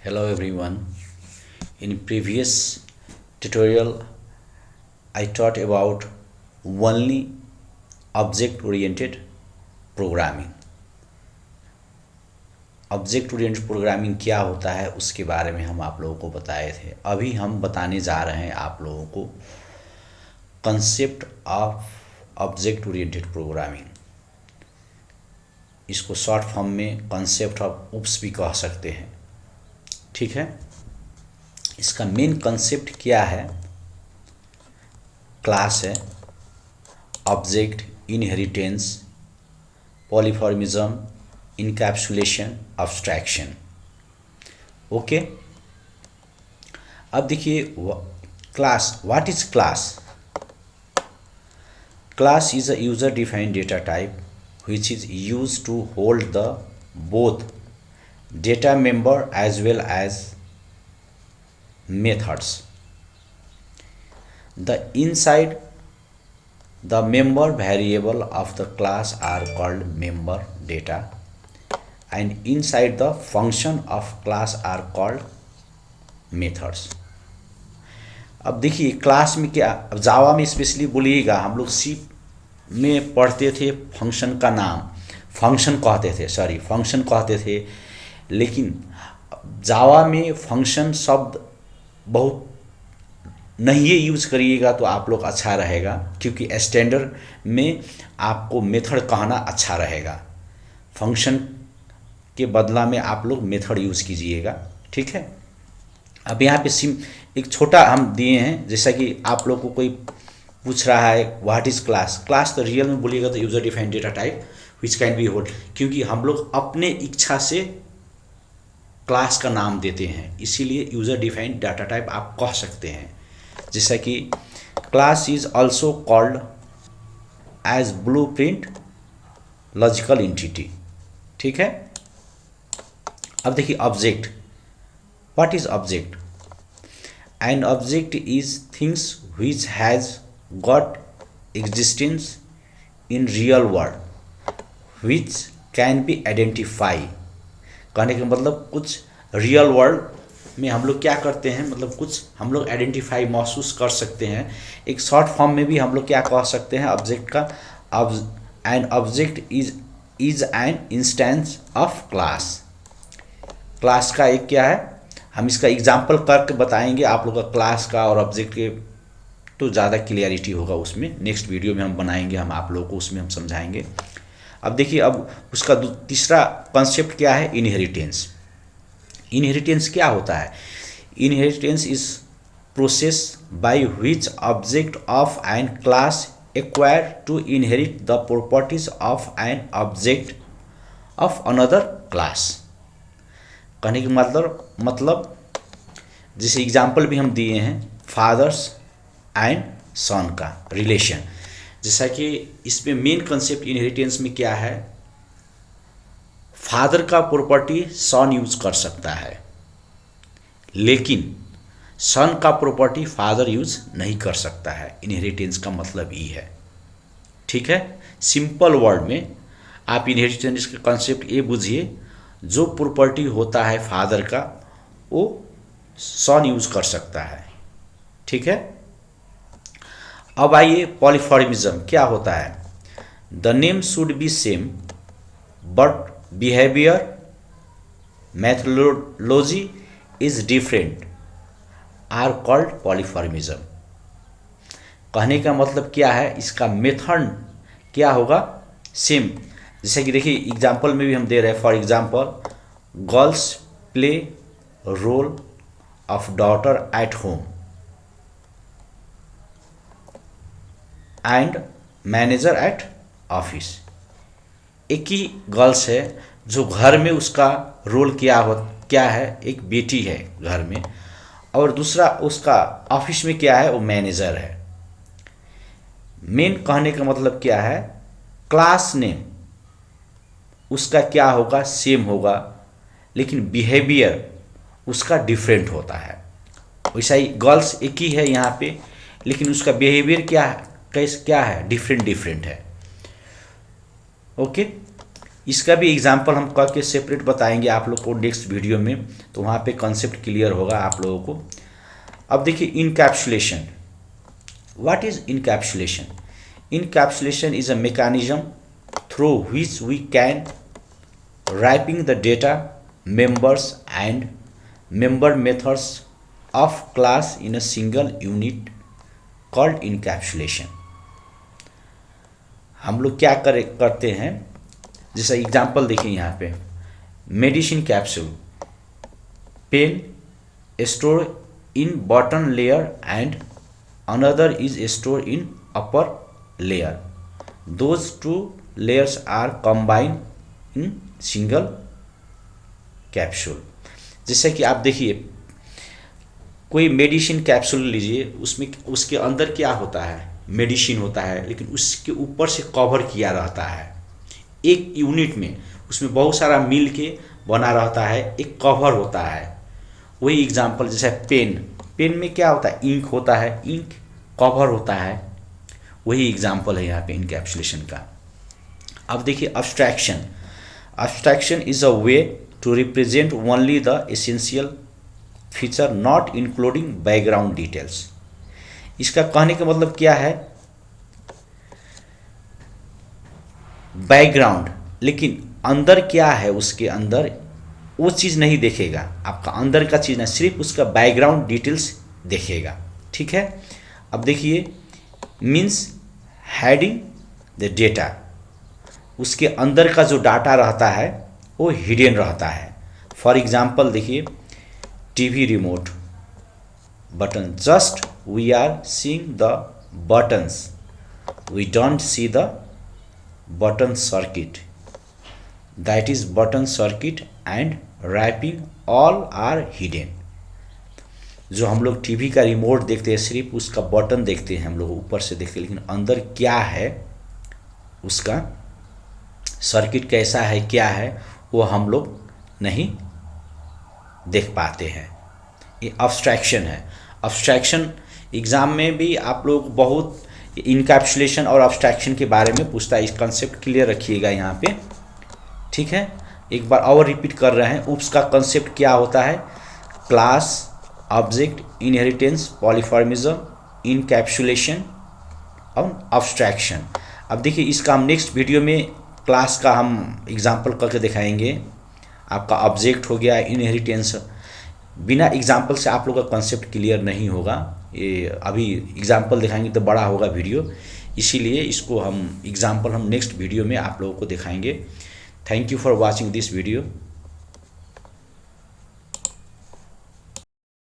Hello everyone. In previous tutorial I taught about only object oriented programming. Object oriented programming क्या होता है उसके बारे में हम आप लोगों को बताए थे। अभी हम बताने जा रहे हैं आप लोगों को concept of object oriented programming. इसको शॉर्ट फॉर्म में कंसेप्ट ऑफ उप्स भी कह सकते हैं, ठीक है। इसका मेन कंसेप्ट क्या है? क्लास है, object, inheritance, polymorphism, encapsulation, abstraction. Okay, अब देखिए class. What is class? Class is a user defined data type which is used to hold the both data member as well as methods. The inside the member variable of the class are called member data and inside the function of class are called methods. अब देखिए class में क्या, अब जावा में specially बोलिएगा, हम लोग सी में पढ़ते थे फंक्शन का नाम फंक्शन कहते थे, लेकिन जावा में फंक्शन शब्द बहुत नहीं यूज करिएगा तो आप लोग अच्छा रहेगा, क्योंकि स्टैंडर्ड में आपको मेथड कहना अच्छा रहेगा। फंक्शन के बदला में आप लोग मेथड यूज़ कीजिएगा, ठीक है। अब यहाँ पे एक छोटा हम दिए हैं, जैसा कि आप लोग को कोई पूछ रहा है व्हाट इज़ क्लास। क्लास तो रियल में बोलिएगा तो user defined data type which can be hold, क्योंकि हम लोग अपने इच्छा से क्लास का नाम देते हैं, इसीलिए यूज़र डिफाइंड डाटा टाइप आप कह सकते हैं। जैसा कि class is also called as blueprint logical entity, ठीक है। अब देखिए object. What is object? An object is things which has got existence in real world which can be identify। कहने का मतलब कुछ रियल वर्ल्ड में हम लोग क्या करते हैं, मतलब कुछ हम लोग आइडेंटिफाई महसूस कर सकते हैं। एक शॉर्ट फॉर्म में भी हम लोग क्या कह सकते हैं ऑब्जेक्ट का? N object is an instance of class. Class का एक क्या है, हम इसका एग्जाम्पल करके बताएंगे आप लोग का क्लास का और ऑब्जेक्ट के, तो ज़्यादा क्लियरिटी होगा उसमें। नेक्स्ट वीडियो में हम बनाएंगे, हम आप लोगों को उसमें हम समझाएंगे। अब देखिए अब उसका तीसरा कॉन्सेप्ट क्या है? इनहेरिटेंस। इनहेरिटेंस क्या होता है? Inheritance is process by which object of an class acquire to inherit the properties of an object of another class. कहने का मतलब जैसे एग्जाम्पल भी हम दिए हैं फादर्स एंड सन का रिलेशन। जैसा कि इसमें मेन कंसेप्ट इनहेरिटेंस में क्या है, फादर का प्रॉपर्टी सन यूज कर सकता है, लेकिन सन का प्रॉपर्टी फादर यूज नहीं कर सकता है। इनहेरिटेंस का मतलब ये है, ठीक है। सिंपल वर्ड में आप इनहेरिटेंस का कंसेप्ट ये बुझिए, जो प्रॉपर्टी होता है फादर का वो सन यूज कर सकता है, ठीक है। अब आइए पॉलीमॉर्फिज्म क्या होता है? The name should be same but behaviour methodology is different are called polymorphism. कहने का मतलब क्या है, इसका मेथड क्या होगा? सेम। जैसे कि देखिए एग्जाम्पल में भी हम दे रहे हैं, for example girls play role of daughter at home and manager at office. एक ही गर्ल्स है जो घर में उसका रोल क्या है, एक बेटी है घर में, और दूसरा उसका ऑफिस में क्या है, वो मैनेजर है। मेन कहने का मतलब क्या है, क्लास नेम उसका क्या होगा, सेम होगा, लेकिन बिहेवियर उसका डिफरेंट होता है। वैसा ही गर्ल्स एक ही है यहाँ पे, लेकिन उसका बिहेवियर क्या है, डिफरेंट है। ओके, इसका भी एग्जाम्पल हम करके सेपरेट बताएंगे आप लोग को नेक्स्ट वीडियो में, तो वहाँ पे कॉन्सेप्ट क्लियर होगा आप लोगों को। अब देखिए encapsulation. What is encapsulation? Encapsulation is a mechanism through which we can wrapping the data, members and member methods of class in a single unit called encapsulation। हम लोग क्या करते हैं, जैसा एग्जाम्पल देखिए यहाँ पे, medicine capsule, pen store in bottom layer and another is store in upper layer, those two layers are combined in single capsule। जैसे कि आप देखिए कोई मेडिसिन कैप्सूल लीजिए, उसमें उसके अंदर क्या होता है, मेडिसिन होता है, लेकिन उसके ऊपर से कवर किया रहता है एक यूनिट में, उसमें बहुत सारा मिल के बना रहता है, एक कवर होता है। वही एग्जांपल जैसे पेन, पेन में क्या होता है, इंक होता है, इंक कवर होता है, वही एग्जाम्पल है यहाँ पे इनकैप्सुलेशन का। अब देखिए abstraction. Abstraction is a way to represent only the essential feature not including background details. इसका कहने का मतलब क्या है, बैकग्राउंड, लेकिन अंदर क्या है, उसके अंदर वो चीज़ नहीं देखेगा, आपका अंदर का चीज़ नहीं, सिर्फ उसका बैकग्राउंड डिटेल्स देखेगा। ठीक है। अब देखिए मीन्स हैडिंग द डेटा, उसके अंदर का जो डाटा रहता है वो हिडन रहता है। फॉर एग्जांपल देखिए TV remote button, just we are seeing the buttons, we don't see the button circuit, that is button circuit and wrapping all are hidden. जो हम लोग टीवी का रिमोट देखते हैं सिर्फ उसका बटन देखते हैं, हम लोग ऊपर से देखते हैं, लेकिन अंदर क्या है, उसका सर्किट कैसा है, क्या है, वो हम लोग नहीं देख पाते हैं। ये अब्स्ट्रैक्शन है। अब्स्ट्रैक्शन एग्ज़ाम में भी आप लोग बहुत इनकैप्सुलेशन और अब्स्ट्रैक्शन के बारे में पूछता है, इस कॉन्सेप्ट क्लियर रखिएगा यहाँ पे। ठीक है, एक बार और रिपीट कर रहे हैं, उसका कॉन्सेप्ट क्या होता है, क्लास, ऑब्जेक्ट, इनहेरिटेंस, पॉलीफॉर्मिज्म, इनकैप्सुलेशन और अब्स्ट्रैक्शन। अब देखिए इसका हम नेक्स्ट वीडियो में क्लास का हम एग्जांपल करके दिखाएंगे। आपका ऑब्जेक्ट हो गया, इनहेरिटेंस, बिना एग्जांपल से आप लोग का कॉन्सेप्ट क्लियर नहीं होगा। ये अभी एग्जांपल दिखाएंगे तो बड़ा होगा वीडियो, इसीलिए इसको हम एग्जांपल हम नेक्स्ट वीडियो में आप लोगों को दिखाएंगे। Thank you for watching this video.